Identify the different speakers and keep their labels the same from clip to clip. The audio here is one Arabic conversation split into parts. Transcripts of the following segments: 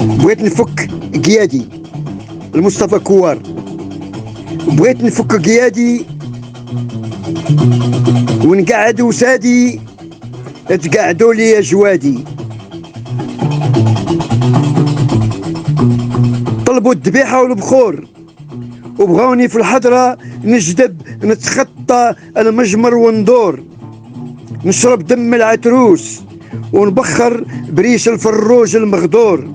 Speaker 1: بغيت نفك قيادي المصطفى كوار. بغيت نفك قيادي ونقعد وسادي تقعدوا لي جوادي. طلبوا الذبيحة والبخور وبغاوني في الحضرة نجذب نتخطى المجمر وندور، نشرب دم العتروس ونبخر بريش الفروج المغدور،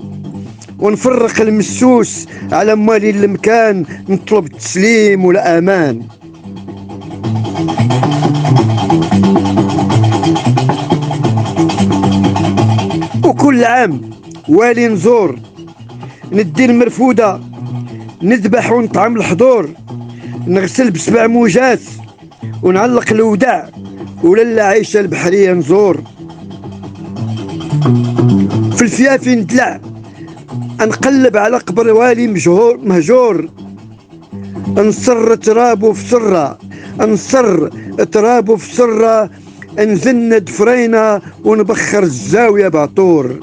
Speaker 1: ونفرق المسوس على مالي المكان، نطلب التسليم والأمان. وكل عام والي نزور ندي المرفودة نذبح ونطعم الحضور، نغسل بسبع موجات ونعلق الوداع وللا عيشة البحرية نزور. في الفيافي ندلع نقلب على قبر والي مهجور، نصر ترابه في سرة نصر ترابه في سرة، نزن دفرينا ونبخر الزاوية بعطور.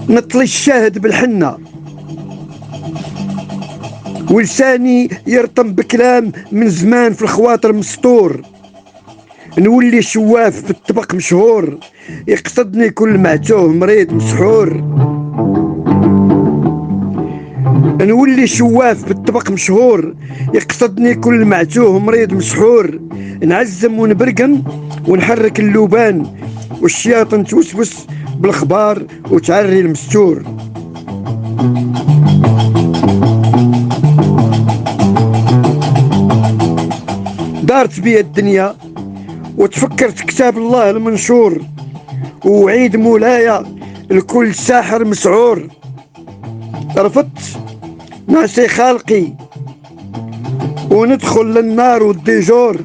Speaker 1: نطلي الشاهد بالحنة ولساني يرطم بكلام من زمان في الخواطر مسطور، نولي شواف بالطبق مشهور يقصدني كل معتوه مريض مسحور. نولي شواف بالطبق مشهور يقصدني كل معتوه مريض مسحور، نعزم ونبرقن ونحرك اللوبان والشياطن توسوس بالاخبار وتعري المستور. دارت بيا الدنيا وتفكرت كتاب الله المنشور، وعيد مولايا الكل ساحر مسعور. رفضت ناسي خالقي وندخل للنار والديجور،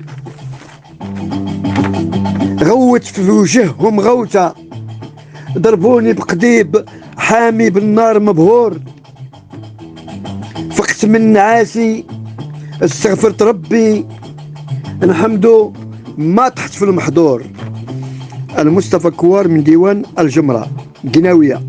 Speaker 1: غوت في وجههم غوتة ضربوني بقضيب حامي بالنار مبهور. فقت من نعاسي استغفرت ربي نحمدو ما طحت في المحظور. المصطفى كوار من ديوان الجمرة قناوية.